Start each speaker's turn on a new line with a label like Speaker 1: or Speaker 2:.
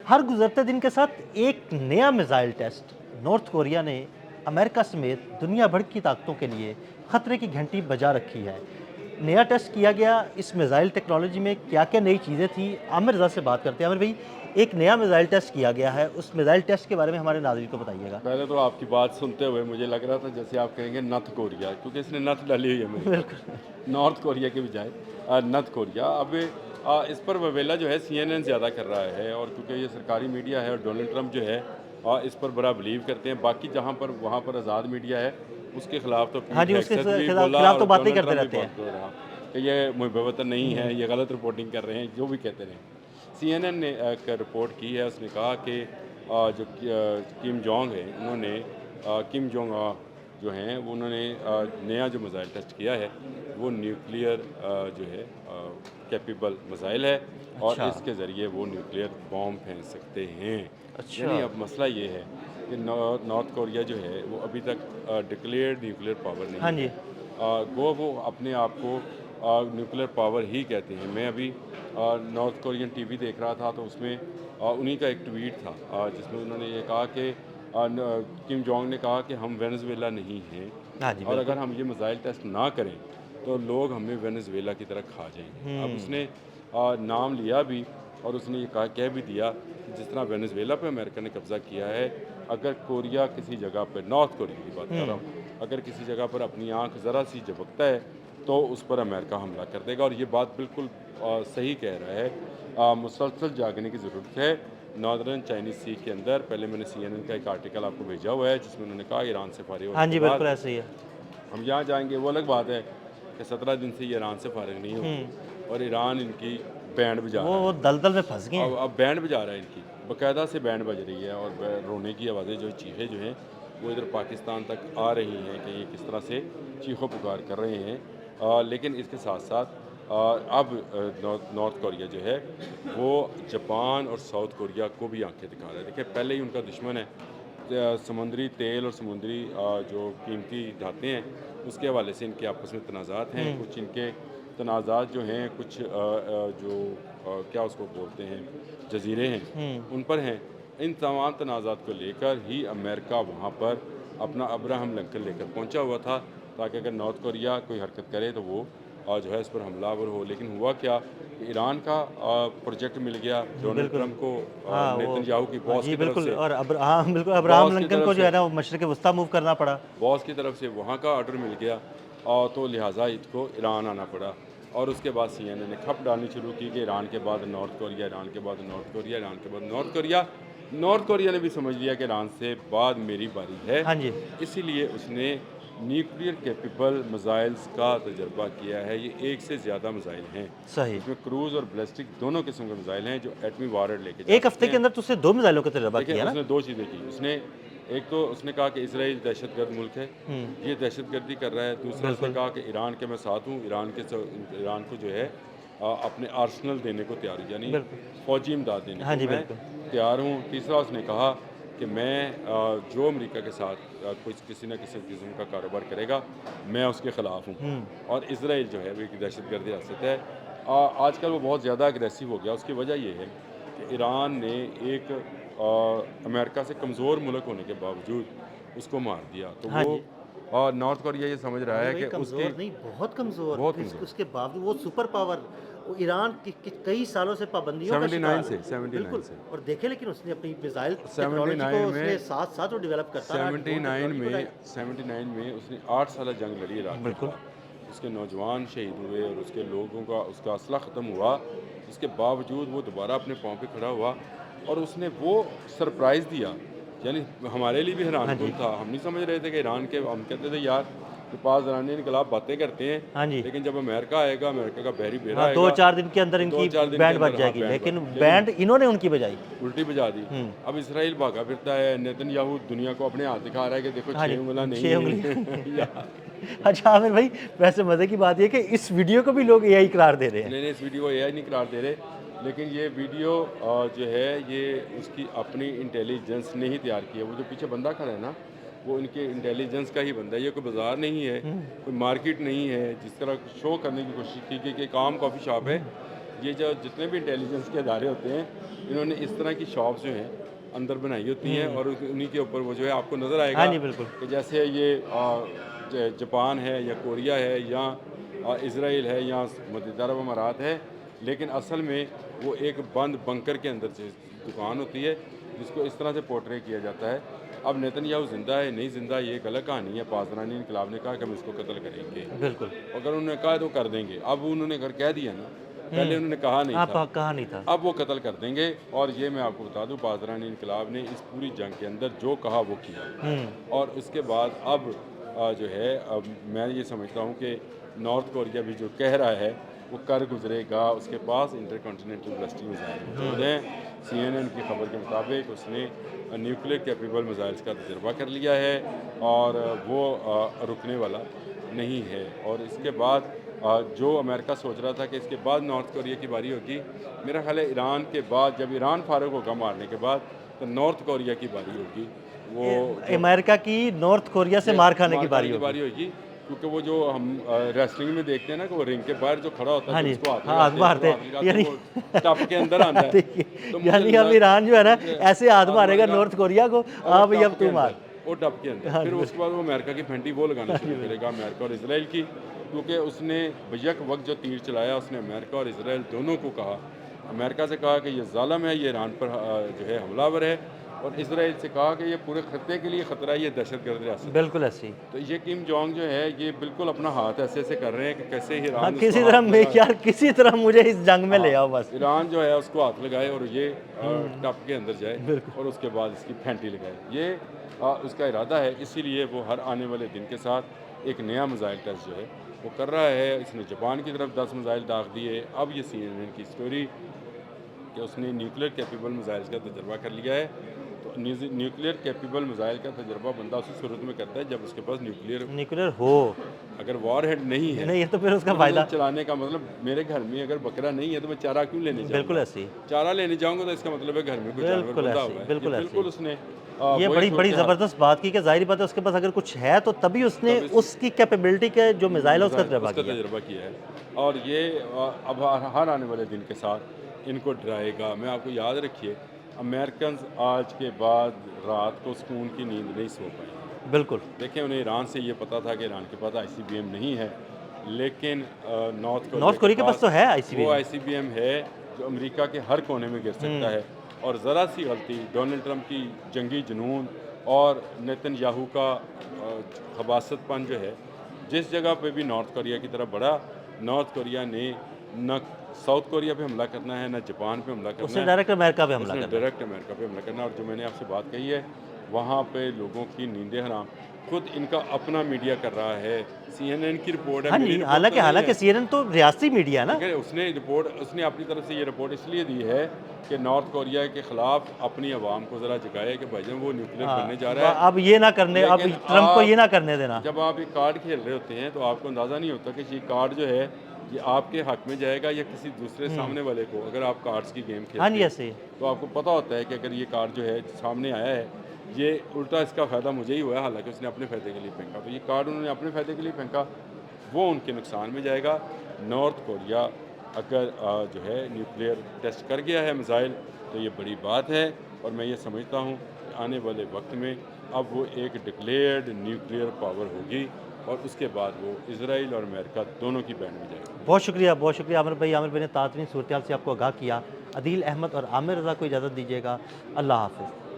Speaker 1: हर गुजरते दिन के साथ एक नया मिसाइल टेस्ट नॉर्थ कोरिया ने अमेरिका समेत दुनिया भर की ताकतों के लिए खतरे की घंटी बजा रखी है। नया टेस्ट किया गया, इस मिसाइल टेक्नोलॉजी में क्या क्या नई चीज़ें थी, आमिर रज़ा से बात करते हैं। आमिर भाई, एक नया मिसाइल टेस्ट किया गया है, उस मिसाइल टेस्ट के बारे में हमारे नाज़रीन को बताइएगा।
Speaker 2: पहले तो आपकी बात सुनते हुए मुझे लग रहा था जैसे आप कहेंगे नॉर्थ कोरिया, क्योंकि इसने नथ डाली हुई है मेरे ऊपर। नॉर्थ कोरिया के बजाय नॉर्थ कोरिया। अब इस पर ववेला जो है CNN ज़्यादा कर रहा है, और क्योंकि ये सरकारी मीडिया है और डोनाल्ड ट्रंप जो है इस पर बड़ा बिलीव करते हैं। बाकी जहाँ पर वहाँ पर आज़ाद मीडिया है, उसके खिलाफ तो
Speaker 1: हाँ
Speaker 2: पीट
Speaker 1: जी, उसके
Speaker 2: हेगसेथ भी बोला
Speaker 1: खिलाफ
Speaker 2: और
Speaker 1: तो बातें ही
Speaker 2: डोनाल्ड
Speaker 1: करते
Speaker 2: ट्रंप भी
Speaker 1: रहते हैं।
Speaker 2: बोल रहा कि ये मुबवतन नहीं है, ये गलत रिपोर्टिंग कर रहे हैं, जो भी कहते रहे। CNN ने एक रिपोर्ट की है, उसने कहा कि जो किम जोंग है, उन्होंने किम जोंग जो हैं वो उन्होंने नया जो मिसाइल टेस्ट किया है वो न्यूक्लियर जो है कैपेबल मिसाइल है, और
Speaker 1: अच्छा।
Speaker 2: इसके ज़रिए वो न्यूक्लियर बॉम्ब फेंक सकते हैं।
Speaker 1: अच्छा।
Speaker 2: यानी अब मसला ये है कि नॉर्थ कोरिया जो है वो अभी तक डिक्लेयर्ड न्यूक्लियर पावर
Speaker 1: हाँ
Speaker 2: नहीं है।
Speaker 1: जी।
Speaker 2: वो अपने आप को न्यूक्लियर पावर ही कहते हैं। मैं अभी नॉर्थ कोरियन टीवी देख रहा था, तो उसमें उन्हीं का एक ट्वीट था जिसमें उन्होंने ये कहा कि किम जोंग ने कहा कि हम वेनेजुएला नहीं हैं,
Speaker 1: हाँ जी,
Speaker 2: और अगर
Speaker 1: बिल्कुल।
Speaker 2: हम ये मिसाइल टेस्ट ना करें तो लोग हमें वेनेजुएला की तरह खा जाएंगे। अब उसने नाम लिया भी, और उसने ये कह भी दिया कि जिस तरह वेनेजुएला पे अमेरिका ने कब्ज़ा किया है, अगर कोरिया किसी जगह पर, नॉर्थ कोरिया की बात कर रहा हूँ, अगर किसी जगह पर अपनी आंख ज़रा सी झपकता है तो उस पर अमेरिका हमला कर देगा। और ये बात बिल्कुल सही कह रहा है। मुसलसल जागने की ज़रूरत है। नॉर्दर्न चाइनीज़ सी के अंदर पहले मैंने CNN का एक आर्टिकल आपको भेजा हुआ है जिसमें उन्होंने कहा ईरान से फारिग
Speaker 1: हाँ
Speaker 2: होने
Speaker 1: जी,
Speaker 2: के
Speaker 1: बिल्कुल
Speaker 2: बाद
Speaker 1: ऐसे ही है।
Speaker 2: हम यहाँ जाएंगे। वो अलग बात है कि 17 दिन से ये ईरान से फारिग नहीं होंगे, और ईरान इनकी बैंड बजा रहा
Speaker 1: वो
Speaker 2: है।
Speaker 1: दलदल में फंस गए हैं।
Speaker 2: अब बैंड बजा रहा है इनकी, बाकायदा से बैंड बज रही है, और रोने की आवाज़ें जो चीखें जो हैं वो इधर पाकिस्तान तक आ रही हैं कि ये किस तरह से चीखों पुकार कर रहे हैं। लेकिन इसके साथ साथ अब नॉर्थ कोरिया जो है वो जापान और साउथ कोरिया को भी आंखें दिखा रहा है। देखिए, पहले ही उनका दुश्मन है। समुद्री तेल और समुद्री जो कीमती धातें हैं उसके हवाले से इनके आपस में तनाज़ात हैं। कुछ इनके तनाज़ात जो हैं, कुछ जो क्या उसको बोलते हैं, जजीरे हैं, उन पर हैं। इन तमाम तनाज़ात को लेकर ही अमेरिका वहाँ पर अपना अब्राहम लिंकन लेकर पहुँचा हुआ था, ताकि अगर नॉर्थ कोरिया कोई हरकत करे तो वो जो है इस पर हमलावर हो। लेकिन हुआ क्या कि ईरान का प्रोजेक्ट मिल गया डोनाल्ड
Speaker 1: बिल्कुल।
Speaker 2: ट्रंप को,
Speaker 1: हाँ, वो
Speaker 2: नेतन्याहू की
Speaker 1: हाँ
Speaker 2: बॉस
Speaker 1: जी,
Speaker 2: की तरफ
Speaker 1: बिल्कुल।
Speaker 2: से।
Speaker 1: और हाँ, बिल्कुल, अब्राहम
Speaker 2: बॉस की
Speaker 1: लिंकन
Speaker 2: तरफ
Speaker 1: को जो
Speaker 2: से
Speaker 1: है ना वो मशरिक़ वस्ता मूव करना पड़ा।
Speaker 2: बॉस की तरफ से वहाँ का ऑर्डर मिल गया, और तो लिहाजा इसको ईरान आना पड़ा। और उसके बाद CNN ने खप डालनी शुरू की कि ईरान के बाद नॉर्थ कोरिया, ईरान के बाद नॉर्थ कोरिया, ईरान के बाद नॉर्थ कोरिया। नॉर्थ कोरिया ने भी समझ लिया कि ईरान से बाद मेरी बारी है,
Speaker 1: हाँ जी।
Speaker 2: इसीलिए उसने न्यूक्लियर कैपेबल मिसाइल्स का तजर्बा किया है। ये एक से ज़्यादा मिसाइल हैं,
Speaker 1: सही।
Speaker 2: इसमें क्रूज़ और बैलिस्टिक दोनों किस्म के मिसाइल हैं जो एटमी वारड लेके जा
Speaker 1: एक
Speaker 2: सकते
Speaker 1: हफ्ते के
Speaker 2: हैं।
Speaker 1: अंदर तो उसने 2 मिसाइलों का तजर्बा
Speaker 2: देखिए,
Speaker 1: किया ना?
Speaker 2: उसने दो चीज़ें की। उसने एक तो उसने कहा कि इसराइल दहशतगर्द मुल्क है, ये दहशतगर्दी कर रहा है। दूसरा उसने
Speaker 1: बिल्कुल।
Speaker 2: कहा कि ईरान के मैं साथ हूँ, ईरान को जो है अपने आर्सनल देने को तैयार हूँ, यानी
Speaker 1: बिल्कुल।
Speaker 2: फ़ौजी इमदाद देने
Speaker 1: हाँ
Speaker 2: को
Speaker 1: जी,
Speaker 2: मैं
Speaker 1: बिल्कुल।
Speaker 2: तैयार हूँ। तीसरा उसने कहा कि मैं जो अमेरिका के साथ कुछ किसी न किसी किस्म का कारोबार करेगा, मैं उसके ख़िलाफ़ हूँ। और इसराइल जो है वो एक दहशतगर्द रियासत है। आजकल वो बहुत ज़्यादा अग्रेसिव हो गया। उसकी वजह ये है कि ईरान ने एक अमेरिका से कमज़ोर मुल्क होने के बावजूद उसको मार दिया। तो
Speaker 1: हाँ
Speaker 2: वो
Speaker 1: जी।
Speaker 2: नॉर्थ कोरिया ये समझ रहा
Speaker 1: अरे
Speaker 2: है
Speaker 1: भाई,
Speaker 2: कि उसकी
Speaker 1: कमज़ोर नहीं, बहुत कमज़ोर।
Speaker 2: बहुत
Speaker 1: फिर
Speaker 2: कमज़ोर
Speaker 1: उसके बावजूद वो सुपर पावर, वो ईरान की कई सालों से पाबंदियों का
Speaker 2: 79
Speaker 1: शिकार।
Speaker 2: से 79
Speaker 1: बिल्कुल।
Speaker 2: से
Speaker 1: और देखे, लेकिन उसने अपनी मिसाइल टेक्नोलॉजी को
Speaker 2: 79
Speaker 1: उसने
Speaker 2: में
Speaker 1: साथ-साथ वो डेवलप करता रहा, ड्रोन
Speaker 2: 79
Speaker 1: टेक्नोलॉजी को
Speaker 2: में
Speaker 1: लाया।
Speaker 2: 79 में उसने 8 साल जंग लड़ी इराक के
Speaker 1: बिल्कुल।
Speaker 2: खिलाफ। उसके नौजवान शहीद हुए और उसके लोगों का उसका असला ख़त्म हुआ। इसके बावजूद वो दोबारा अपने पाँव पे खड़ा हुआ, और उसने वो सरप्राइज़ दिया, यानी हमारे लिए भी
Speaker 1: हाँ
Speaker 2: हैरानकुन
Speaker 1: जी।
Speaker 2: था। हम नहीं समझ रहे थे कि ईरान के, हम कहते थे यार कि पास ईरानी इनकलाब बातें करते हैं,
Speaker 1: हाँ जी।
Speaker 2: लेकिन जब अमेरिका आएगा, अमेरिका का बहरी बेड़ा
Speaker 1: हाँ,
Speaker 2: आएगा
Speaker 1: 2-4 दिन के अंदर
Speaker 2: तो
Speaker 1: इनकी
Speaker 2: 2-4 दिन के
Speaker 1: बैंड बज
Speaker 2: अंदर हाँ
Speaker 1: जाएगी,
Speaker 2: बैंड
Speaker 1: लेकिन
Speaker 2: बाजी। लेकिन
Speaker 1: बैंड इन्होंने उनकी बजाई।
Speaker 2: उल्टी बजा दी।
Speaker 1: हुँ।
Speaker 2: अब इसराइल भागा फिरता है, नेतन्याहू दुनिया को अपने हाथ दिखा रहा है कि देखो
Speaker 1: हाँ
Speaker 2: 6
Speaker 1: जी,
Speaker 2: उँगलियाँ नहीं
Speaker 1: 6
Speaker 2: हैं।
Speaker 1: उँगलियाँ।
Speaker 2: यार,
Speaker 1: अच्छा आमिर भाई, वैसे मज़े की बात ये है कि इस वीडियो को भी लोग एआई करार दे रहे हैं।
Speaker 2: नहीं, नहीं, इस वीडियो को AI नहीं करार दे रहे, लेकिन ये वीडियो जो है ये उसकी अपनी इंटेलिजेंस ने ही तैयार की है। वो जो पीछे बंदा खड़ा है ना, वो इनके इंटेलिजेंस का ही बंदा है। ये कोई बाज़ार नहीं है, कोई मार्केट नहीं है। जिस तरह शो करने की कोशिश की कि एक आम कॉफ़ी शॉप है, ये जो जितने भी इंटेलिजेंस के अदारे होते हैं, इन्होंने इस तरह की शॉप्स जो हैं अंदर बनाई होती हैं और उन्हीं के ऊपर वो जो है आपको नज़र आएगा
Speaker 1: हाँ जी, बिल्कुल।
Speaker 2: कि जैसे ये जापान है या कोरिया है या इसराइल है या मुत्तहिदा अरब अमारात है, लेकिन असल में वो एक बंद बंकर के अंदर से दुकान होती है जिसको इस तरह से पोर्ट्रे किया जाता है। अब नेतन्याहू ज़िंदा है नहीं ज़िंदा ये एक अलग कहानी है। पासदानी इनकलाब ने कहा कि हम इसको कत्ल करेंगे,
Speaker 1: बिल्कुल।
Speaker 2: अगर उन्होंने कहा तो कर देंगे। अब उन्होंने अगर कह दिया ना, पहले उन्होंने कहा नहीं था,
Speaker 1: कहा नहीं था।
Speaker 2: अब वो कत्ल कर देंगे। और ये मैं आपको बता दूं, पासदानी इनकलाब ने इस पूरी जंग के अंदर जो कहा वो किया। और उसके बाद अब जो है अब मैं ये समझता हूँ कि नॉर्थ कोरिया भी जो कह रहा है वो कर गुजरेगा। उसके पास इंटरकॉन्टिनेंटल बैलिस्टिक मिसाइल मौजूद हैं। CNN की खबर के मुताबिक उसने न्यूक्लियर कैपेबल मिसाइल्स का तजर्बा कर लिया है और वो रुकने वाला नहीं है। और इसके बाद जो अमेरिका सोच रहा था कि इसके बाद नॉर्थ कोरिया की बारी होगी, मेरा ख्याल है ईरान के बाद, जब ईरान फारग होगा मारने के बाद, तो नॉर्थ कोरिया की बारी होगी। वो
Speaker 1: अमेरिका की नॉर्थ कोरिया से मार खाने की बारी
Speaker 2: होगी। क्योंकि वो जो हम रेसलिंग में देखते हैं ना कि वो रिंग के बाहर जो खड़ा होता है,
Speaker 1: हाँ जी,
Speaker 2: उसको
Speaker 1: हाथ मारते यानी
Speaker 2: टप के अंदर आता है। तो
Speaker 1: यानी अब ईरान जो है ना ऐसे हाथ मारेगा नॉर्थ कोरिया को, हाँ भाई अब तू मार,
Speaker 2: वो टप के अंदर। फिर उसके बाद वो अमेरिका की फेंटी वो लगाना शुरू करेगा, अमेरिका और इसराइल की। क्योंकि उसने बेशक वक्त जो तीर चलाया, उसने अमेरिका और इसराइल दोनों को कहा, अमेरिका से कहा कि ये जालिम है, ये ईरान पर जो है हमलावर है, और इसराइल से कहा कि ये पूरे खत्ते के लिए ख़तरा है, ये दहशतगर्द रियासत।
Speaker 1: बिल्कुल ऐसी।
Speaker 2: तो ये किम जोंग जो है ये बिल्कुल अपना हाथ ऐसे ऐसे कर रहे हैं कि कैसे ईरान
Speaker 1: हाँ, किसी तरह मैं यार किसी तरह मुझे इस जंग में ले आओ बस।
Speaker 2: ईरान जो है उसको हाथ लगाए और ये टप के अंदर जाए और उसके बाद इसकी फेंटी लगाए। ये उसका इरादा है। इसीलिए वो हर आने वाले दिन के साथ एक नया मिसाइल टेस्ट जो है वो कर रहा है। इसने जापान की तरफ 10 मिसाइल दाग दिए। अब ये CNN की स्टोरी कि उसने न्यूक्लियर कैपेबल मिसाइल्स का तजर्बा कर लिया है। तो न्यूक्लियर कैपेबल मिसाइल का तजर्बा बंदा उसी सूरत में करता है जब उसके पास न्यूक्लियर
Speaker 1: हो।
Speaker 2: अगर वॉर हेड नहीं है
Speaker 1: तो फिर उसका फायदा
Speaker 2: चलाने का मतलब, मेरे घर में अगर बकरा नहीं है तो मैं चारा क्यों लेने जाऊंगा?
Speaker 1: बिल्कुल ऐसी।
Speaker 2: चारा लेने जाऊंगा तो इसका मतलब है घर में कोई जानवर बंधा हुआ है। बिल्कुल उसने
Speaker 1: ये बड़ी ज़बरदस्त बात की कि जाहिर बात है उसके पास अगर कुछ है तो तभी उसने उसकी कैपेबिलिटी के जो मिसाइल है उसका तजर्बा
Speaker 2: किया है। और ये अब हर आने वाले दिन के साथ इनको डराएगा। मैं आपको याद रखिए, अमेरिकन आज के बाद रात को सुकून की नींद नहीं सो पाए।
Speaker 1: बिल्कुल।
Speaker 2: देखिए, उन्हें ईरान से ये पता था कि ईरान के पास ICBM नहीं है, लेकिन नॉर्थ
Speaker 1: कोरिया के पास तो है ICBM।
Speaker 2: वो ICBM है जो अमेरिका के हर कोने में गिर सकता है। और ज़रा सी गलती, डोनाल्ड ट्रंप की जंगी जुनून और नेतन्याहू का खबासतपन जो है, जिस जगह पे भी नॉर्थ कोरिया की तरफ बढ़ा, नॉर्थ कोरिया ने न साउथ कोरिया पे हमला करना है, न जापान पे हमला करना है,
Speaker 1: डायरेक्ट अमेरिका पे
Speaker 2: हमला करना। और जो मैंने आपसे बात कही है, वहाँ पे लोगों की नींदें हराम खुद इनका अपना मीडिया कर रहा है। CNN की रिपोर्ट है।
Speaker 1: हाँ जी, हालांकि CNN तो रियासती मीडिया है ना।
Speaker 2: उसने अपनी तरफ से ये रिपोर्ट इसलिए दी है कि नॉर्थ कोरिया के खिलाफ अपनी आवाम को ज़रा जगाए कि भाईजान वो न्यूक्लियर बनने जा रहा है।
Speaker 1: अब ये ना करने, अब ट्रंप को ये ना करने देना।
Speaker 2: जब आप ये कार्ड खेल रहे होते हैं तो आपको अंदाज़ा नहीं होता कि ये कार्ड जो है ये आपके हक में जाएगा या किसी दूसरे सामने वाले को। अगर आप कार्ड्स की गेम खेलते हैं तो आपको पता होता है कि अगर ये कार्ड जो है सामने आया है, ये उल्टा इसका फ़ायदा मुझे ही हुआ है, हालांकि उसने अपने फ़ायदे के लिए फेंका। तो ये कार्ड उन्होंने अपने फ़ायदे के लिए फेंका, वो उनके नुकसान में जाएगा। नॉर्थ कोरिया अगर जो है न्यूक्लियर टेस्ट कर गया है मिसाइल, तो ये बड़ी बात है। और मैं ये समझता हूँ कि आने वाले वक्त में अब वो एक डिक्लेयर्ड न्यूक्लियर पावर होगी और उसके बाद वो इसराइल और अमेरिका दोनों की बैंड में जाएगी।
Speaker 1: बहुत शुक्रिया आमिर भाई ने ताज़ीन सूरत हाल से आपको आगाह किया। अदील अहमद और आमिर रज़ा को इजाज़त दीजिएगा। अल्लाह हाफ़िज़।